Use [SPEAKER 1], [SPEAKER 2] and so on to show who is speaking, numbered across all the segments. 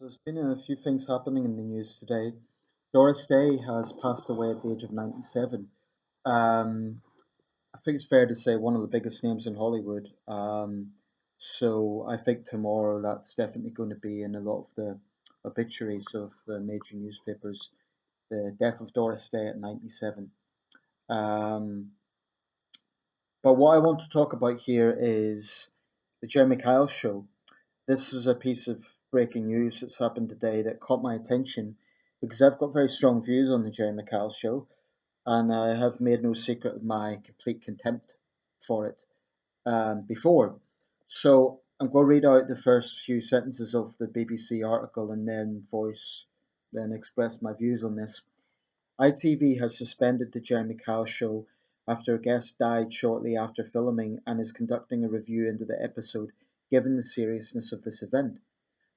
[SPEAKER 1] So there's been a few things happening in the news today. Doris Day has passed away at the age of 97. Um, I think it's fair to say one of the biggest names in Hollywood. So I think tomorrow that's definitely going to be in a lot of the obituaries of the major newspapers. The death of Doris Day at 97. Um, but what I want to talk about here is the Jeremy Kyle show. This was a piece of breaking news that's happened today that caught my attention because I've got very strong views on the Jerry McCall show, and I have made no secret of my complete contempt for it before. So I'm going to read out the first few sentences of the BBC article and then express my views on this. ITV has suspended the Jeremy Kyle show after a guest died shortly after filming and is conducting a review into the episode given the seriousness of this event.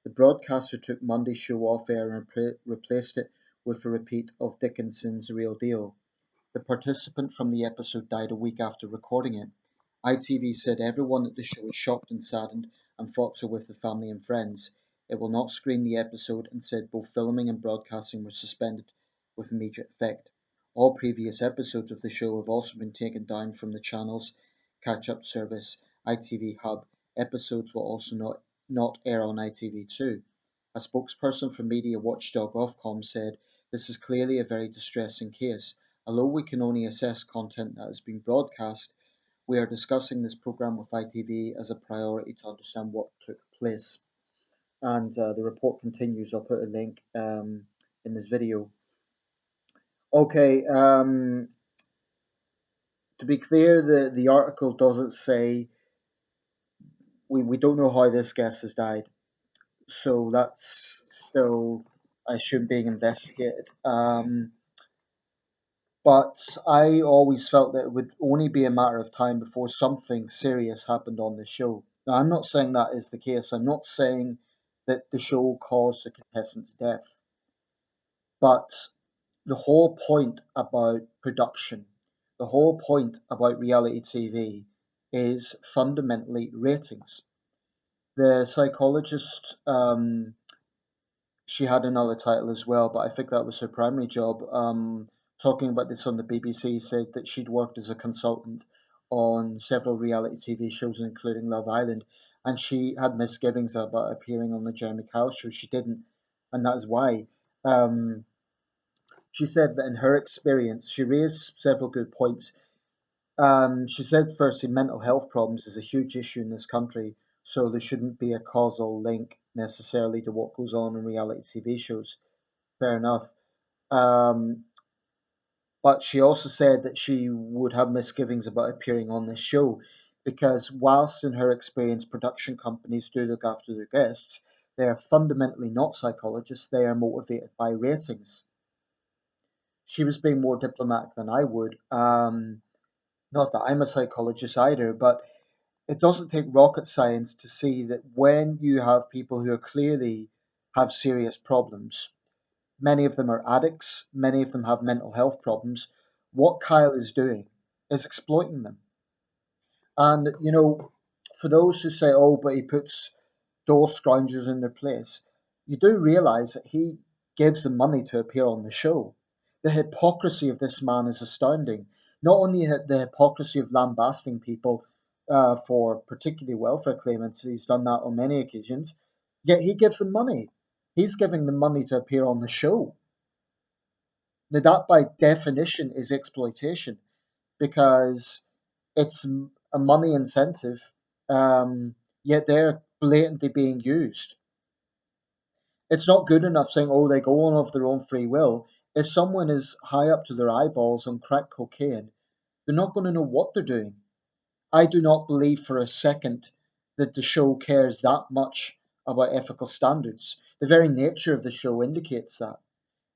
[SPEAKER 1] The broadcaster took Monday's show off air and replaced it with a repeat of Dickinson's Real Deal. The participant from the episode died a week after recording it. ITV said everyone at the show is shocked and saddened and thoughts are with the family and friends. It will not screen the episode and said both filming and broadcasting were suspended with immediate effect. All previous episodes of the show have also been taken down from the channel's catch-up service, ITV Hub. Episodes will also not air on ITV2. A spokesperson for media watchdog Ofcom said, "This is clearly a very distressing case. Although we can only assess content that has been broadcast, we are discussing this programme with ITV as a priority to understand what took place." And the report continues. I'll put a link in this video. Okay, to be clear, the article doesn't say, we don't know how this guest has died. So that's still, I assume, being investigated. But I always felt that it would only be a matter of time before something serious happened on the show. Now, I'm not saying that is the case. I'm not saying that the show caused the contestant's death. But the whole point about production, the whole point about reality TV is fundamentally ratings. The psychologist, she had another title as well, but I think that was her primary job. Talking about this on the BBC, said that she'd worked as a consultant on several reality TV shows, including Love Island, and she had misgivings about appearing on the Jeremy Kyle show. She didn't, and that is why. Um, she said that in her experience, she raised several good points. She said, firstly, mental health problems is a huge issue in this country, so there shouldn't be a causal link necessarily to what goes on in reality TV shows. Fair enough. Um, but she also said that she would have misgivings about appearing on this show because, whilst in her experience, production companies do look after their guests, they are fundamentally not psychologists, they are motivated by ratings. She was being more diplomatic than I would. Not that I'm a psychologist either, but it doesn't take rocket science to see that when you have people who are clearly have serious problems, many of them are addicts, many of them have mental health problems, what Kyle is doing is exploiting them. And, for those who say, oh, but he puts those scoundrels in their place, you do realize that he gives them money to appear on the show. The hypocrisy of this man is astounding. Not only the hypocrisy of lambasting people for particularly welfare claimants, he's done that on many occasions, yet he gives them money. He's giving them money to appear on the show. Now, that by definition is exploitation because it's a money incentive, yet they're blatantly being used. It's not good enough saying, oh, they go on of their own free will. If someone is high up to their eyeballs on crack cocaine, they're not going to know what they're doing. I do not believe for a second that the show cares that much about ethical standards. The very nature of the show indicates that.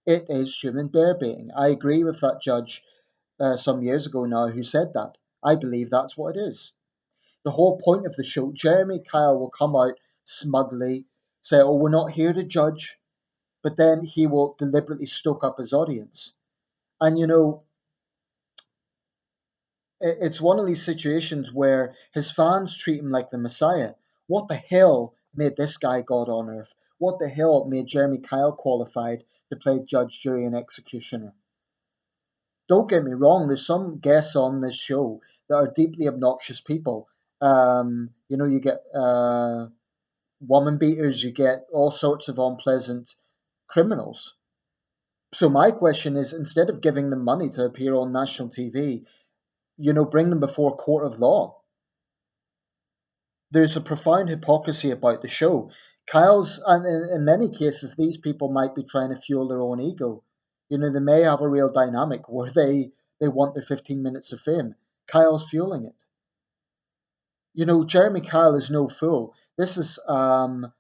[SPEAKER 1] It is human bear baiting. I agree with that judge some years ago now who said that. I believe that's what it is. The whole point of the show, Jeremy Kyle will come out smugly, say, oh, we're not here to judge, but then he will deliberately stoke up his audience. And it's one of these situations where his fans treat him like the Messiah. What the hell made this guy God on earth? what the hell made Jeremy Kyle qualified to play judge, jury, and executioner? Don't get me wrong, there's some guests on this show that are deeply obnoxious people. You get woman beaters, you get all sorts of unpleasant criminals. So my question is, instead of giving them money to appear on national TV, bring them before a court of law. There's a profound hypocrisy about the show. Kyle's, and in many cases, these people might be trying to fuel their own ego. They may have a real dynamic where they want their 15 minutes of fame. Kyle's fueling it. Jeremy Kyle is no fool. This is a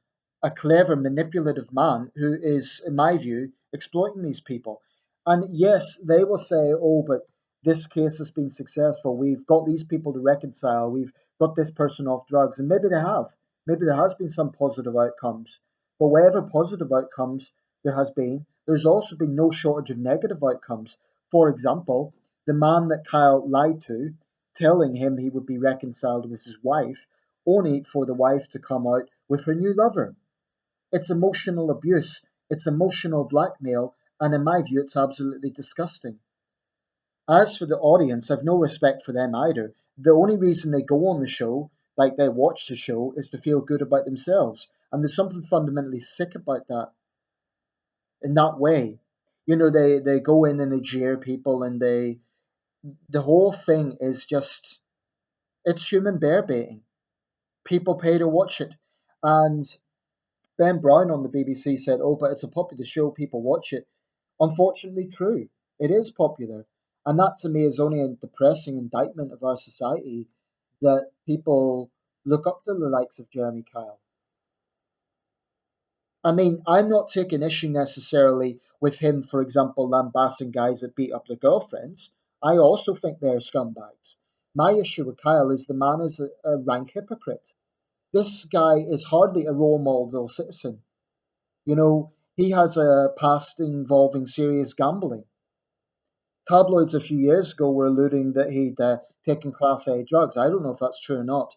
[SPEAKER 1] clever, manipulative man who is, in my view, exploiting these people. And yes, they will say, oh, but this case has been successful. We've got these people to reconcile. We've got this person off drugs. And maybe they have. Maybe there has been some positive outcomes. But whatever positive outcomes there has been, there's also been no shortage of negative outcomes. For example, the man that Kyle lied to, telling him he would be reconciled with his wife, only for the wife to come out with her new lover. It's emotional abuse, it's emotional blackmail, and in my view, it's absolutely disgusting. As for the audience, I've no respect for them either. The only reason they go on the show, like they watch the show, is to feel good about themselves. And there's something fundamentally sick about that in that way. They go in and they jeer people and the whole thing is just, it's human bear baiting. People pay to watch it. And Ben Brown on the BBC said, oh, but it's a popular show, people watch it. Unfortunately, true. It is popular. And that to me is only a depressing indictment of our society that people look up to the likes of Jeremy Kyle. I mean, I'm not taking issue necessarily with him, for example, lambasting guys that beat up their girlfriends. I also think they're scumbags. My issue with Kyle is the man is a rank hypocrite. This guy is hardly a role model citizen. He has a past involving serious gambling. Tabloids a few years ago were alluding that he'd taken Class A drugs. I don't know if that's true or not.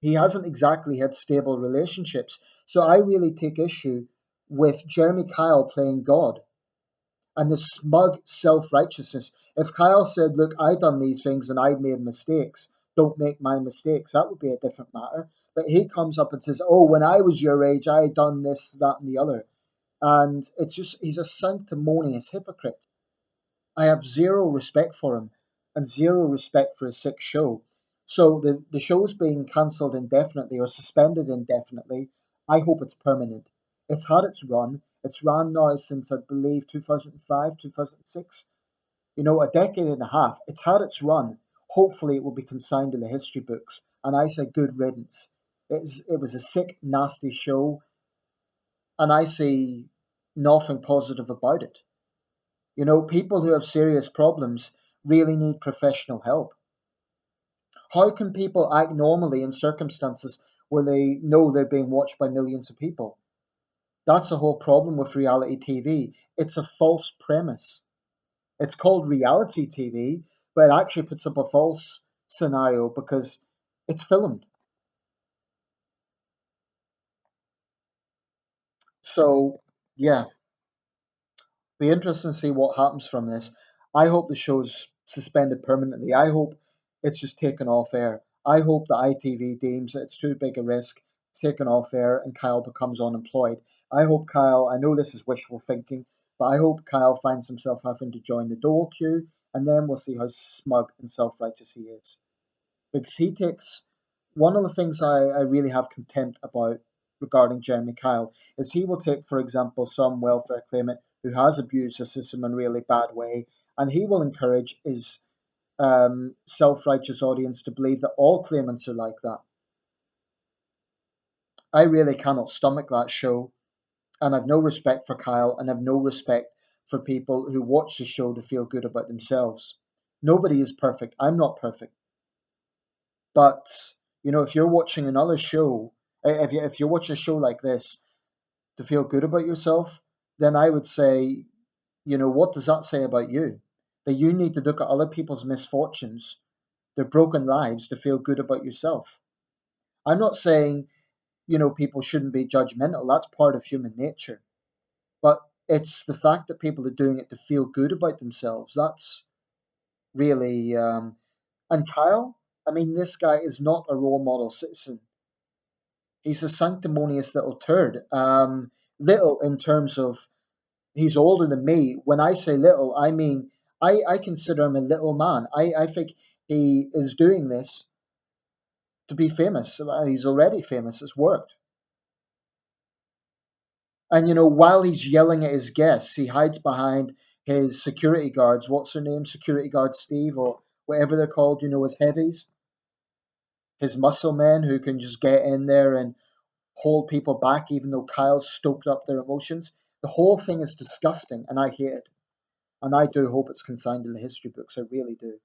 [SPEAKER 1] He hasn't exactly had stable relationships. So I really take issue with Jeremy Kyle playing God and the smug self righteousness. If Kyle said, look, I done these things and I made mistakes, don't make my mistakes, that would be a different matter. But he comes up and says, oh, when I was your age, I done this, that, and the other. And it's just, he's a sanctimonious hypocrite. I have zero respect for him and zero respect for his sick show. So the show's being cancelled indefinitely or suspended indefinitely. I hope it's permanent. It's had its run. It's ran now since I believe 2005, 2006. A decade and a half. It's had its run. Hopefully it will be consigned to the history books. And I say good riddance. It was a sick, nasty show, and I see nothing positive about it. People who have serious problems really need professional help. How can people act normally in circumstances where they know they're being watched by millions of people? That's the whole problem with reality TV. It's a false premise. It's called reality TV, but it actually puts up a false scenario because it's filmed. So, yeah, be interesting to see what happens from this. I hope the show's suspended permanently. I hope it's just taken off air. I hope that ITV deems that it's too big a risk, it's taken off air, and Kyle becomes unemployed. I hope Kyle, I know this is wishful thinking, but I hope Kyle finds himself having to join the dole queue, and then we'll see how smug and self righteous he is. Because he takes one of the things I really have contempt about regarding Jeremy Kyle is he will take, for example, some welfare claimant who has abused the system in a really bad way, and he will encourage his self righteous audience to believe that all claimants are like that. I really cannot stomach that show, and I've no respect for Kyle, and I've no respect for people who watch the show to feel good about themselves. Nobody is perfect. I'm not perfect. But if you're watching another show, if you watch a show like this to feel good about yourself, then I would say, what does that say about you? That you need to look at other people's misfortunes, their broken lives, to feel good about yourself. I'm not saying, people shouldn't be judgmental. That's part of human nature. But it's the fact that people are doing it to feel good about themselves. That's really. And Kyle, I mean, this guy is not a role model citizen. He's a sanctimonious little turd. Little in terms of he's older than me. When I say little, I mean I consider him a little man. I think he is doing this to be famous. He's already famous. It's worked. And while he's yelling at his guests, he hides behind his security guards. What's their name? Security guard Steve or whatever they're called. His heavies, his muscle men who can just get in there and hold people back, even though Kyle's stoked up their emotions. The whole thing is disgusting, and I hate it. And I do hope it's consigned in the history books. I really do.